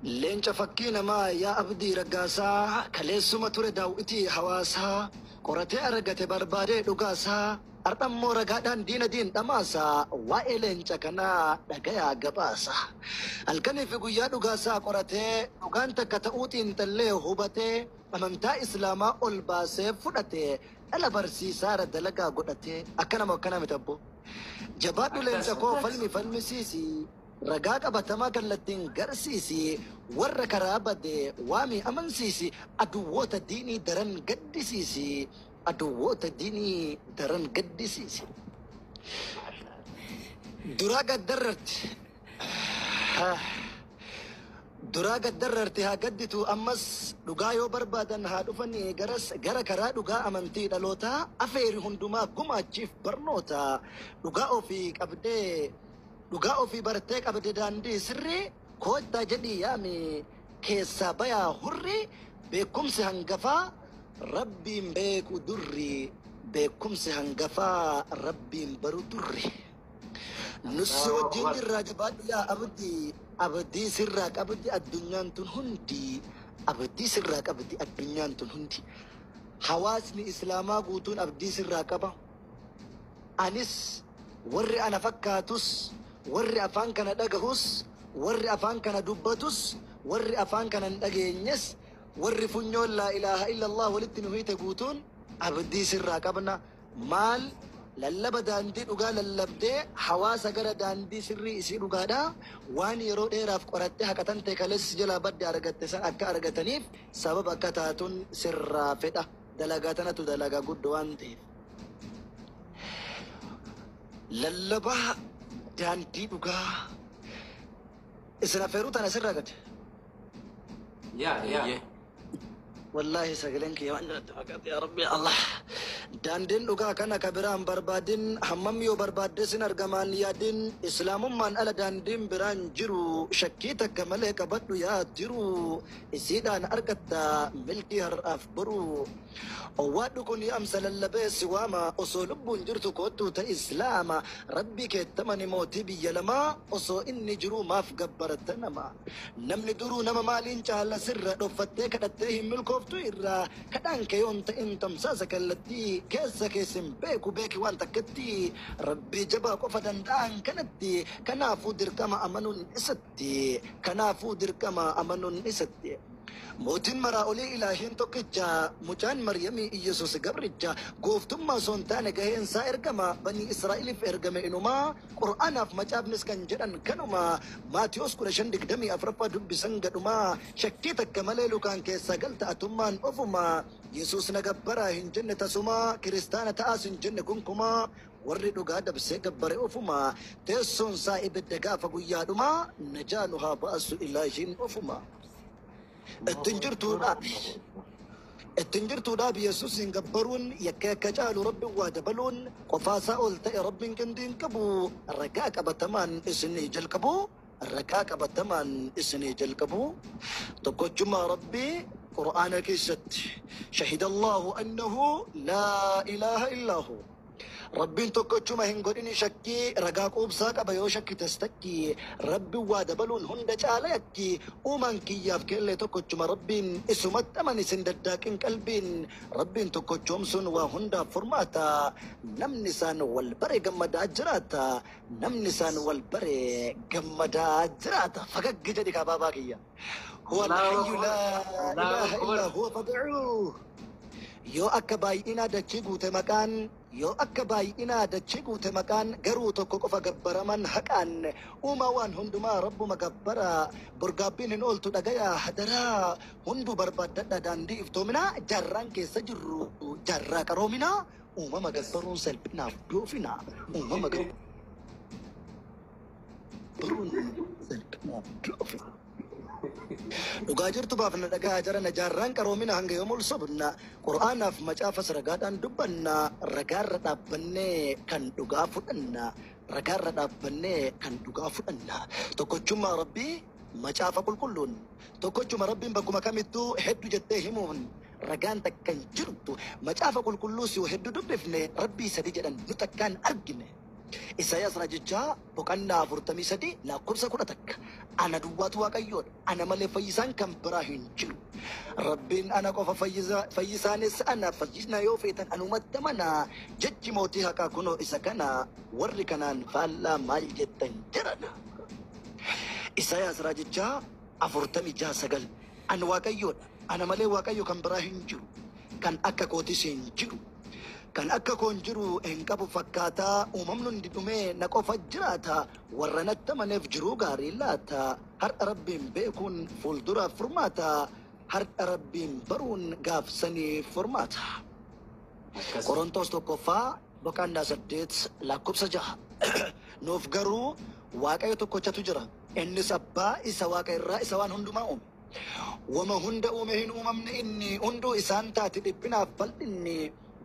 Leenca fakkii namaa yaa abdii raggaasaa kaleessuma ture daawwitii hawaasaa qoratee argate barbaadee dhugaasaa ardhammoo ragaadhaan diin dhamaasaa waa'ee leenca kanaa dhagayaa gabaasa halkanii fi guyyaa dhugaasaa qoratee dhugaan takka ta'uutiin tallee hubatee amantaa islaamaa ol baasee fudhatee dhala barsiisaara dalagaa godhatee akkana mitabbo jabaadhu leenca koo falmisiisi ragaa qabatamaa kallattiin garsiisi warra karaa badee waami amansiisi aduwwoota diinii daran gaddisiisi aduwwoota diinii daran gaddisiisi duraa gaddarrarti haa gadditu ammas dhugaa yoo barbaadan haa dhufanii gara karaa dhugaa amantii dhalootaa afeeri hundumaa gumaachiif barnoota dhugaa ofii bartee qabde daandii sirrii koottaa jedhii yaami keessaa bayaa hurrii beekumsi hangafaa rabbiin beeku durri beekumsi hangafaa rabbiin baru durri nusi wajjin jirraa jabaadhu yaa abdii sirraa qabdi addunyaan tun hundi abdii sirraa qabdi addunyaan tun hundi hawaasni islaamaa guutuun abdii sirraa qaba anis warri ana fakkaatus warri afaan kana dhagahus warri afaan kana dubbatus warri afaan kana hin dhageenyes warri funyoon laa ilaaha illallah walitti nu hiite guutuun abdii sirraa qabna maal lallaba daandii dhugaa lallabdee hawaasa gara daandii sirrii isii dhugaadhaa waan yeroo dheeraaf qorattee haqatan ta'e kaleessi jalaa badde argatte san akka argataniif sababa akka taatuun sirraa fedha dalagaa tanatu dalagaa guddoo waan ta'eef lallabaa daandii dhugaa isin affeeruu tana sirraa gad Yeah. والله سجلنك يا فقط يا ربي الله داندين دوغا كان كبران بربادين همم يو بربادسن ارغمان يادين اسلام من على داندين بران جرو شكيتك ملك بدو يا تيرو اسيدان ارغتا ملكي هر افبرو وادو كن يامسل اللبس واما اصول بنجرتو كوتو تا اسلام ربي كتمني موتي بيلما اصو اني جرو ما فغبرتنما نمني درو نما مالين جال سر دفتي كدته ملكو وفتو إرا كدان كيون تإنتم ساسك التي كيسك سمبيكو بيكي وانتا كتي ربي جباكو فدندان كنتي كنافو دركما أمنون إستي كنافو دركما أمنون إستي موتين مراولي إلهين توكيجا مجان مريمي إيسوس قبرجا قوفتم ما سونتان قهين سا إرقما بني إسرائيل في إرقما إنما قرآن في مجاب نسكن جران كانوما ما تيوس كرشن دك دمي أفرفا دب سنگدوما شكيتك كماليلو كان كيسا قلت أتمان أفما يسوس نقبرا هنجن تسوما كريستانا تآسن جن كنكما warri dhugaa dabsee gabbare ofuma teessoon isaa ibidda gaafa guyyaadhuma najaanuhaa ba'asu ilaahiin ofuma ittin jirtuudhaaf yesuusin gabbaruun yakka caalu rabbi waa dabaluun qofaasaa ol ta'e rabbiin qindiin qabu ragaa qabatamaan isinii jalqabu tokkochummaa rabbii qur'aana keessatti shahida allahu annahu laa ilaaha illaa hu ربين توكوچوما هنغوديني شكي رغا قوبسا قبا شكي تستكي ربي وادبلون هند چالكي اومان كي يافكيلي توكوچوما ربين اسمت اماني سندداكين قلبين ربين توكوچوم سن وهندا فرماتا نمنسان والبري غمدا جراتا نمنسان والبري غمدا جراتا فقق جدي كبابا كيا هو الحي لا اله الا هو فادعوه يو أكباي إنا دچيغو تمكان يو أكباي إنا دچيغو تمكان غرو توكو قفا غبرمان حقان وان هندما رب مغبرا برغابين نولتو دغيا حدرا هندو برباد داندي افتومنا جران كيسا جرو جرا كرومنا مغبرون سلبنا دوفنا مغبرون سلبنا دوفنا dhugaa jirtu baafna dhagaa jara najaarraan qaroomina hanga yoomul sobna qur'aanaaf macaafas ragaadhaan dubbanna ragaarra dhaabbannee kan dhugaa fudhanna tokkochummaa rabbii macaafa qulqulluun tokkochuma rabbiin bakkuma kamittuu hedduu jettee himuun ragaan takkan jirtu macaafa qulqulluu si hedduu dubbifne rabbii sadi jedhan nu takkaan argine Isaayyaas raajichaa boqonnaa 43 lakkoofsa 11 ana duwwaatu waaqayyoodha ana malee fayyisaan kan biraa hin jiru rabbiin ana qofa fayyisaanis ana fayyisna yoo feetan anumatti amanaa jechi mootii haqaa kunoo isa kana warri kanaan faallaa maal jettan jedhana. Isaayyaas raajichaa 46:9 ana waaqayyoodha ana malee waaqayyo kan biraa hin jiru kan akka kootis hin jiru. Kan akka koon jiru hin qabu fakkaataa uumamnu hundi dhumee na qofa jiraata warra natti amaneef jiruu gaarii laata har'a rabbiin beekuun fuulduraaf furmaata har'a rabbiin baruun gaafsanii furmaata. Qorontos 1:8 lakkoofsa 6 nuuf garuu waaqayyo tokkochatu jira innis abbaa isa waaqa irraa isa waan hundumaa uume. Wama hunda uume hin uumamne inni hunduu isaan taate dhiphinaaf bal'inni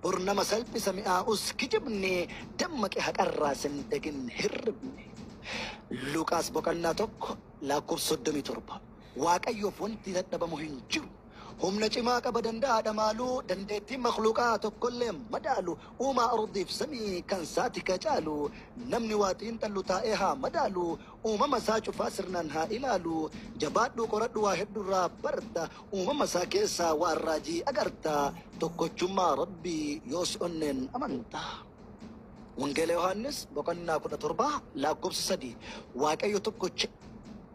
Burnama salphisa mi'aa'us kijibne dammaqe haqarraa sindagin hirribne. Luqaas boqonnaa 1 lakkoofsa 37 waaqayyoof wanti dadhabamu hin jiru. Humna cimaa qaba danda'aadha maaluu dandeettiin makhluuqaa tokkollee madaalu uumaa ardiif samii kan saati ka caalu namni waa xiinxallu taa'ee haa madaalu uumama isaa cufaa sirnaan haa ilaalu jabaadhu qoradhu waa hedduurraa barta uumama isaa keessaa waan raajii agarta tokkochummaa rabbii yoos onneen amanta. Wangeela Yohaannis boqonnaa 17 lakkoofsa 3 waaqayyo tokkocha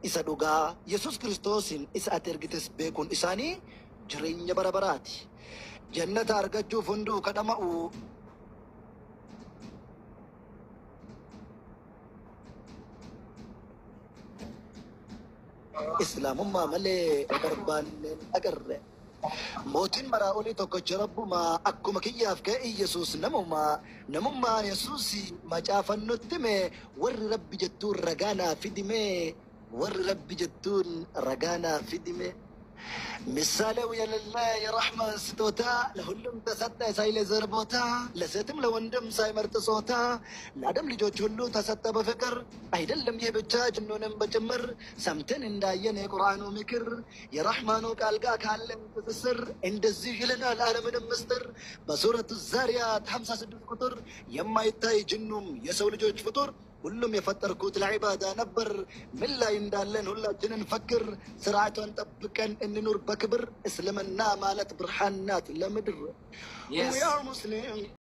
isa dhugaa Yesuus Kiristoosin isa ati ergites beekuun isaanii jireenya bara baraati. Jannata argachuuf hunduu kadhama'u islaamummaa malee barbaanne agarre. Mootiin maraa olii tokkocha rabbumaa akkuma kiyyaaf ka'e Yesuus namummaan Yesuus macaafannutti mee warri rabbi jettuun ragaanaa fidime warri rabbi jettuun ragaanaa fidime. مثاله ويا لله يا رحمة ستوتا لهلم تسطى سايل زربوتا لساتم لوندم ساي مرتصوتا لادم لجوج هلو تسطى بفكر ايدلم يبتا جنونم بجمر سمتن انداين قرآن ومكر يا رحمن وقالقا كالم تسسر اند الزيجلنا العالم مستر بسورة الزاريات 5-6 قطر يما يتاي جنوم يسو لجوج فطور كلهم يفتركوا العبادة نبر من لا يندالن ولا جنن فكر سرعة طبقا ان نور بكبر اسلمنا مالت برحانات لمدر ويا مسلم